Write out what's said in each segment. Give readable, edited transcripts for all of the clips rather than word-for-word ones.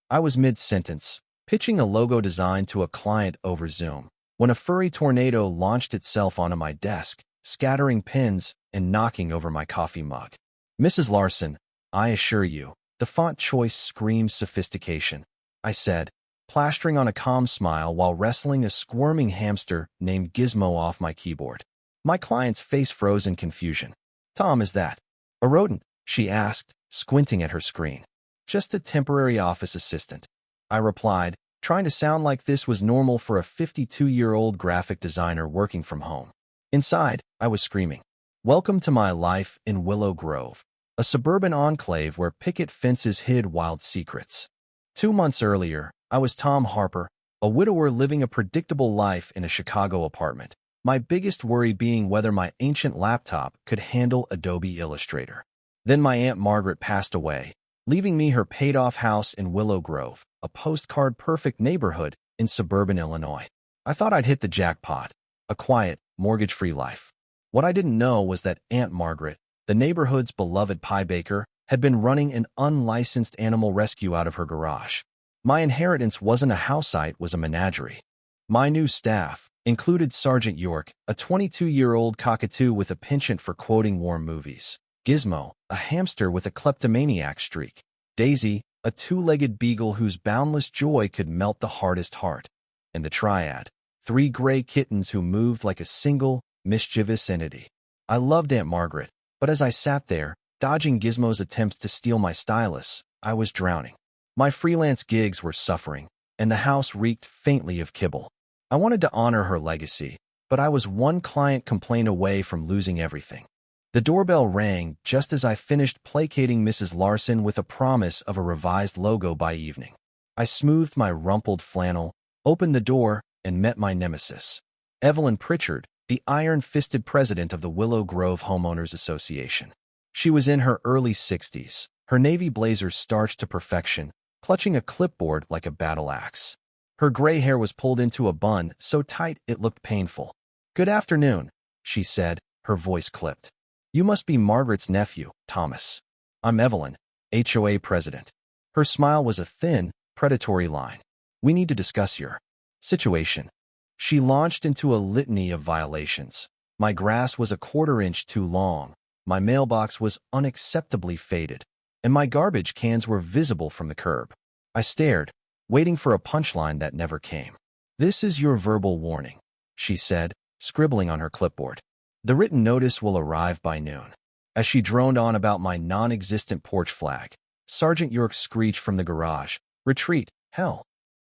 I was mid-sentence, pitching a logo design to a client over Zoom, when a furry tornado launched itself onto my desk, scattering pins and knocking over my coffee mug. "Mrs. Larson, I assure you, the font choice screams sophistication," I said, plastering on a calm smile while wrestling a squirming hamster named Gizmo off my keyboard. My client's face froze in confusion. "Tom, is that a rodent?" she asked, squinting at her screen. "Just a temporary office assistant," I replied, trying to sound like this was normal for a 52-year-old graphic designer working from home. Inside, I was screaming, "Welcome to my life in Willow Grove, a suburban enclave where picket fences hid wild secrets." 2 months earlier, I was Tom Harper, a widower living a predictable life in a Chicago apartment, my biggest worry being whether my ancient laptop could handle Adobe Illustrator. Then my Aunt Margaret passed away, leaving me her paid-off house in Willow Grove, a postcard-perfect neighborhood in suburban Illinois. I thought I'd hit the jackpot, a quiet, mortgage-free life. What I didn't know was that Aunt Margaret, the neighborhood's beloved pie baker, had been running an unlicensed animal rescue out of her garage. My inheritance wasn't a house site, it was a menagerie. My new staff included Sergeant York, a 22-year-old cockatoo with a penchant for quoting warm movies; Gizmo, a hamster with a kleptomaniac streak; Daisy, a two-legged beagle whose boundless joy could melt the hardest heart; and the triad, 3 gray kittens who moved like a single, mischievous entity. I loved Aunt Margaret, but as I sat there, dodging Gizmo's attempts to steal my stylus, I was drowning. My freelance gigs were suffering, and the house reeked faintly of kibble. I wanted to honor her legacy, but I was one client complaint away from losing everything. The doorbell rang just as I finished placating Mrs. Larson with a promise of a revised logo by evening. I smoothed my rumpled flannel, opened the door, and met my nemesis, Evelyn Pritchard, the iron-fisted president of the Willow Grove Homeowners Association. She was in her early 60s, her navy blazer starched to perfection, clutching a clipboard like a battle axe. Her gray hair was pulled into a bun so tight it looked painful. "Good afternoon," she said, her voice clipped. "You must be Margaret's nephew, Thomas. I'm Evelyn, HOA president." Her smile was a thin, predatory line. "We need to discuss your situation." She launched into a litany of violations. My grass was a quarter-inch too long, my mailbox was unacceptably faded, and my garbage cans were visible from the curb. I stared, waiting for a punchline that never came. "This is your verbal warning," she said, scribbling on her clipboard. "The written notice will arrive by noon." As she droned on about my non-existent porch flag, Sergeant York screeched from the garage, "Retreat, hell."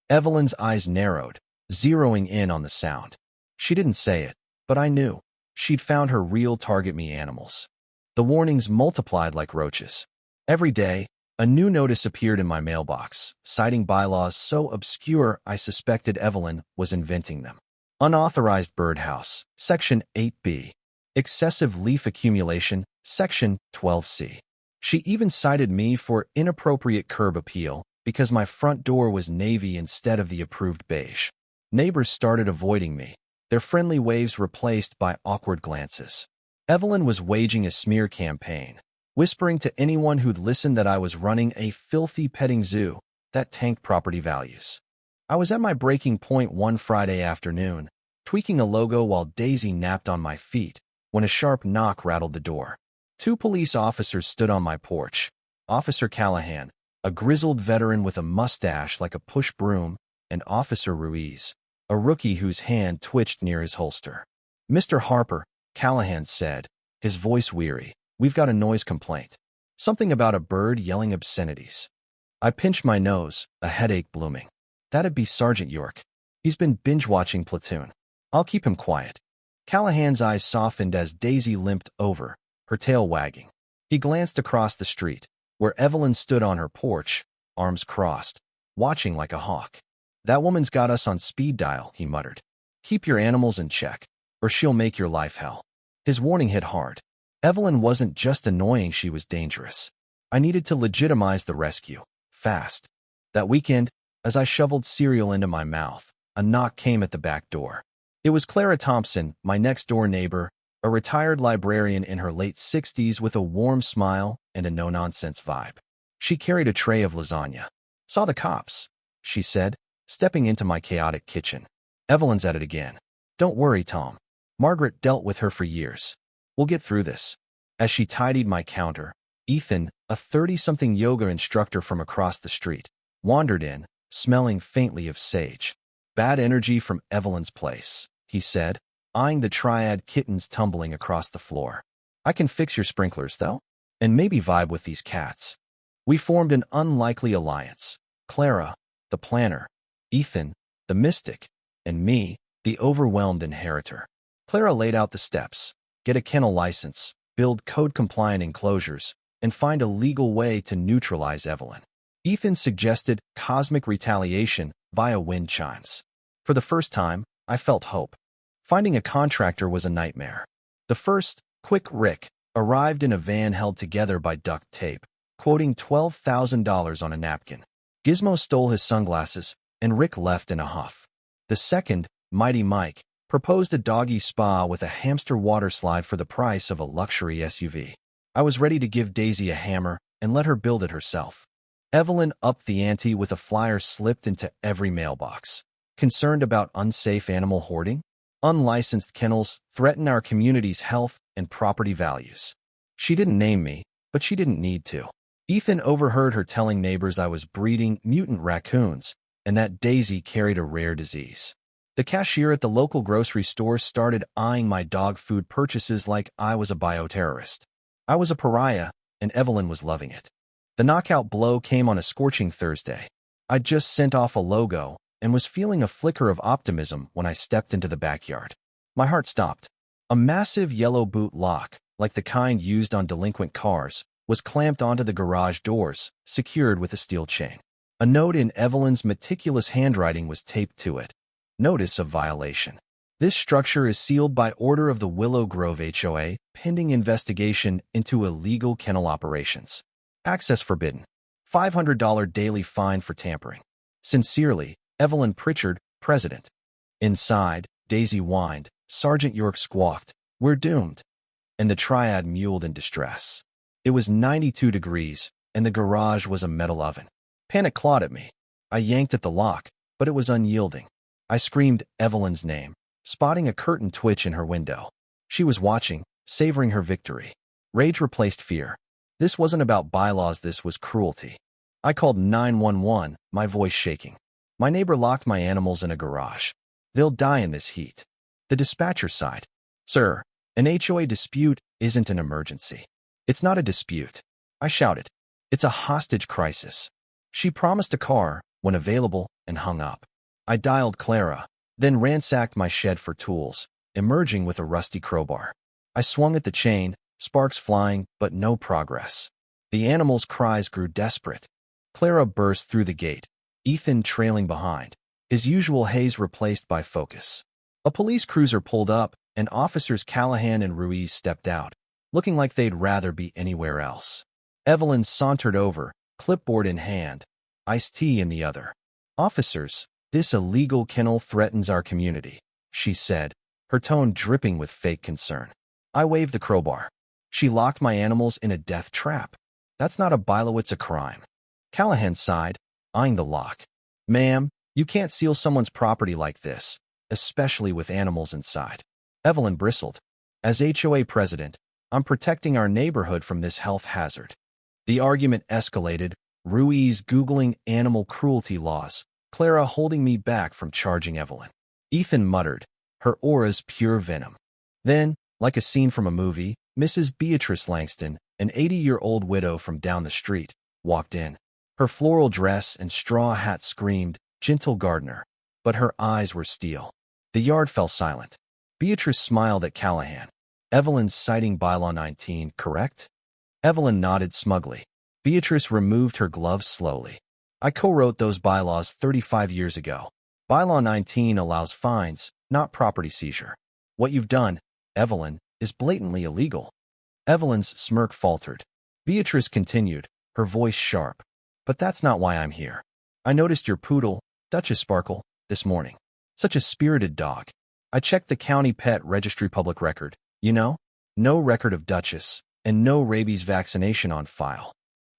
Evelyn's eyes narrowed, zeroing in on the sound. She didn't say it, but I knew. She'd found her real target me animals. The warnings multiplied like roaches. Every day, a new notice appeared in my mailbox, citing bylaws so obscure I suspected Evelyn was inventing them. Unauthorized birdhouse, Section 8B. Excessive leaf accumulation, Section 12C. She even cited me for inappropriate curb appeal because my front door was navy instead of the approved beige. Neighbors started avoiding me, their friendly waves replaced by awkward glances. Evelyn was waging a smear campaign, whispering to anyone who'd listen that I was running a filthy petting zoo that tanked property values. I was at my breaking point one Friday afternoon, tweaking a logo while Daisy napped on my feet, when a sharp knock rattled the door. 2 police officers stood on my porch. Officer Callahan, a grizzled veteran with a mustache like a push broom, and Officer Ruiz, a rookie whose hand twitched near his holster. "Mr. Harper," Callahan said, his voice weary, "we've got a noise complaint. Something about a bird yelling obscenities." I pinched my nose, a headache blooming. That'd be Sergeant York. He's been binge-watching Platoon. I'll keep him quiet. Callahan's eyes softened as Daisy limped over, her tail wagging. He glanced across the street, where Evelyn stood on her porch, arms crossed, watching like a hawk. "That woman's got us on speed dial," he muttered. "Keep your animals in check, or she'll make your life hell." His warning hit hard. Evelyn wasn't just annoying, she was dangerous. I needed to legitimize the rescue, fast. That weekend, as I shoveled cereal into my mouth, a knock came at the back door. It was Clara Thompson, my next-door neighbor, a retired librarian in her late 60s with a warm smile and a no-nonsense vibe. She carried a tray of lasagna. Saw the cops, she said, stepping into my chaotic kitchen. Evelyn's at it again. Don't worry, Tom. Margaret dealt with her for years. We'll get through this. As she tidied my counter, Ethan, a 30-something yoga instructor from across the street, wandered in, smelling faintly of sage. Bad energy from Evelyn's place, he said, eyeing the triad kittens tumbling across the floor. I can fix your sprinklers, though, and maybe vibe with these cats. We formed an unlikely alliance. Clara, the planner, Ethan, the mystic, and me, the overwhelmed inheritor. Clara laid out the steps: get a kennel license, build code-compliant enclosures, and find a legal way to neutralize Evelyn. Ethan suggested cosmic retaliation via wind chimes. For the first time, I felt hope. Finding a contractor was a nightmare. The first, Quick Rick, arrived in a van held together by duct tape, quoting $12,000 on a napkin. Gizmo stole his sunglasses, and Rick left in a huff. The second, Mighty Mike, proposed a doggy spa with a hamster water slide for the price of a luxury SUV. I was ready to give Daisy a hammer and let her build it herself. Evelyn upped the ante with a flyer slipped into every mailbox. Concerned about unsafe animal hoarding? Unlicensed kennels threaten our community's health and property values. She didn't name me, but she didn't need to. Ethan overheard her telling neighbors I was breeding mutant raccoons and that Daisy carried a rare disease. The cashier at the local grocery store started eyeing my dog food purchases like I was a bioterrorist. I was a pariah, and Evelyn was loving it. The knockout blow came on a scorching Thursday. I'd just sent off a logo and was feeling a flicker of optimism when I stepped into the backyard. My heart stopped. A massive yellow boot lock, like the kind used on delinquent cars, was clamped onto the garage doors, secured with a steel chain. A note in Evelyn's meticulous handwriting was taped to it. Notice of violation. This structure is sealed by order of the Willow Grove HOA, pending investigation into illegal kennel operations. Access forbidden. $500 daily fine for tampering. Sincerely, Evelyn Pritchard, President. Inside, Daisy whined, Sergeant York squawked, "We're doomed." And the triad mewled in distress. It was 92 degrees, and the garage was a metal oven. Panic clawed at me. I yanked at the lock, but it was unyielding. I screamed Evelyn's name, spotting a curtain twitch in her window. She was watching, savoring her victory. Rage replaced fear. This wasn't about bylaws, this was cruelty. I called 911, my voice shaking. My neighbor locked my animals in a garage. They'll die in this heat. The dispatcher sighed. Sir, an HOA dispute isn't an emergency. It's not a dispute. I shouted. It's a hostage crisis. She promised a car, when available, and hung up. I dialed Clara, then ransacked my shed for tools, emerging with a rusty crowbar. I swung at the chain, sparks flying, but no progress. The animals' cries grew desperate. Clara burst through the gate, Ethan trailing behind, his usual haze replaced by focus. A police cruiser pulled up, and officers Callahan and Ruiz stepped out, looking like they'd rather be anywhere else. Evelyn sauntered over, clipboard in hand, iced tea in the other. Officers, this illegal kennel threatens our community, she said, her tone dripping with fake concern. I waved the crowbar. She locked my animals in a death trap. That's not a bylaw, it's a crime. Callahan sighed, eyeing the lock. Ma'am, you can't seal someone's property like this, especially with animals inside. Evelyn bristled. As HOA president, I'm protecting our neighborhood from this health hazard. The argument escalated, Ruiz Googling animal cruelty laws, Clara holding me back from charging Evelyn. Ethan muttered, her aura's pure venom. Then, like a scene from a movie, Mrs. Beatrice Langston, an 80-year-old widow from down the street, walked in. Her floral dress and straw hat screamed, gentle gardener, but her eyes were steel. The yard fell silent. Beatrice smiled at Callahan. Evelyn's citing Bylaw 19, correct? Evelyn nodded smugly. Beatrice removed her gloves slowly. I co-wrote those bylaws 35 years ago. Bylaw 19 allows fines, not property seizure. What you've done, Evelyn, is blatantly illegal. Evelyn's smirk faltered. Beatrice continued, her voice sharp. But that's not why I'm here. I noticed your poodle, Duchess Sparkle, this morning. Such a spirited dog. I checked the county pet registry public record. You know, no record of Duchess, and no rabies vaccination on file.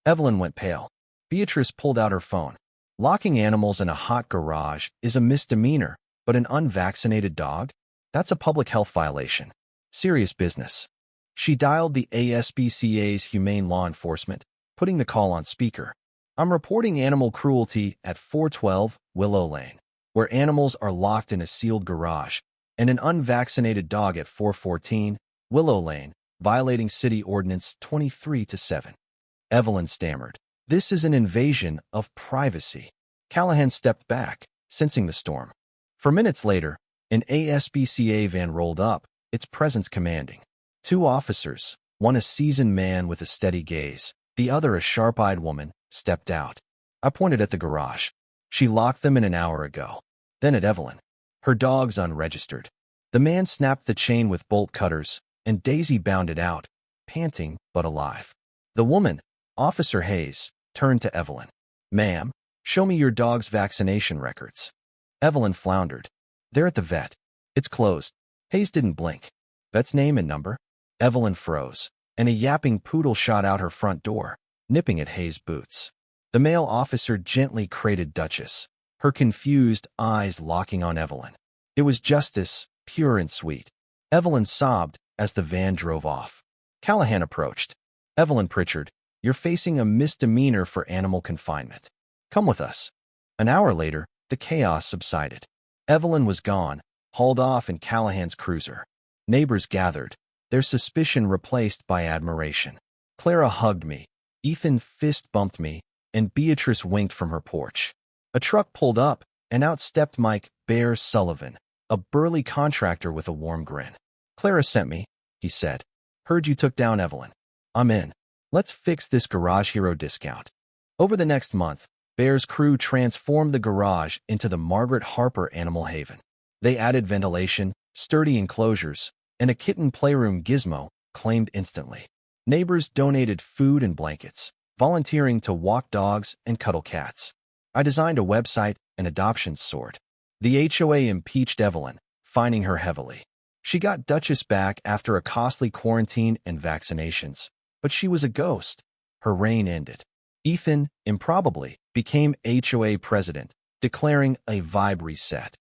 Evelyn went pale. Beatrice pulled out her phone. Locking animals in a hot garage is a misdemeanor, but an unvaccinated dog? That's a public health violation. Serious business. She dialed the ASPCA's Humane Law Enforcement, putting the call on speaker. I'm reporting animal cruelty at 412 Willow Lane, where animals are locked in a sealed garage, and an unvaccinated dog at 414 Willow Lane, violating City Ordinance 23-7. Evelyn stammered. This is an invasion of privacy. Callahan stepped back, sensing the storm. For minutes later, an ASPCA van rolled up, its presence commanding. 2 officers, one a seasoned man with a steady gaze, the other a sharp-eyed woman, stepped out. I pointed at the garage. She locked them in an hour ago. Then at Evelyn. Her dog's unregistered. The man snapped the chain with bolt cutters, and Daisy bounded out, panting but alive. The woman, Officer Hayes, turned to Evelyn. Ma'am, show me your dog's vaccination records. Evelyn floundered. They're at the vet. It's closed. Hayes didn't blink. Vet's name and number? Evelyn froze, and a yapping poodle shot out her front door, nipping at Hayes' boots. The male officer gently crated Duchess, her confused eyes locking on Evelyn. It was justice, pure and sweet. Evelyn sobbed as the van drove off. Callahan approached. Evelyn Pritchard, you're facing a misdemeanor for animal confinement. Come with us. An hour later, the chaos subsided. Evelyn was gone, hauled off in Callahan's cruiser. Neighbors gathered, their suspicion replaced by admiration. Clara hugged me, Ethan fist-bumped me, and Beatrice winked from her porch. A truck pulled up, and out stepped Mike Bear Sullivan, a burly contractor with a warm grin. Clara sent me, he said. Heard you took down Evelyn. I'm in. Let's fix this Garage Hero discount. Over the next month, Bear's crew transformed the garage into the Margaret Harper Animal Haven. They added ventilation, sturdy enclosures, and a kitten playroom gizmo, claimed instantly. Neighbors donated food and blankets, volunteering to walk dogs and cuddle cats. I designed a website and adoption sort. The HOA impeached Evelyn, fining her heavily. She got Duchess back after a costly quarantine and vaccinations, but she was a ghost. Her reign ended. Ethan, improbably, became HOA president, declaring a vibe reset.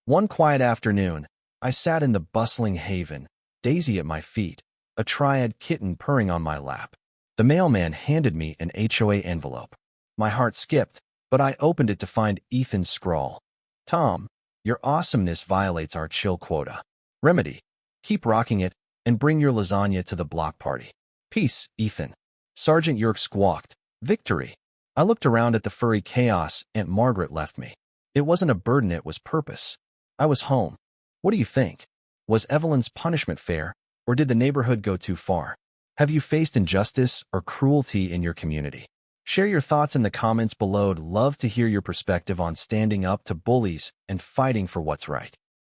One quiet afternoon, I sat in the bustling haven, Daisy at my feet, a triad kitten purring on my lap. The mailman handed me an HOA envelope. My heart skipped, but I opened it to find Ethan's scrawl. Tom, your awesomeness violates our chill quota. Remedy, keep rocking it, and bring your lasagna to the block party. Peace, Ethan. Sergeant Yerk squawked. Victory. I looked around at the furry chaos Aunt Margaret left me. It wasn't a burden, it was purpose. I was home. What do you think? Was Evelyn's punishment fair, or did the neighborhood go too far? Have you faced injustice or cruelty in your community? Share your thoughts in the comments below. I'd love to hear your perspective on standing up to bullies and fighting for what's right.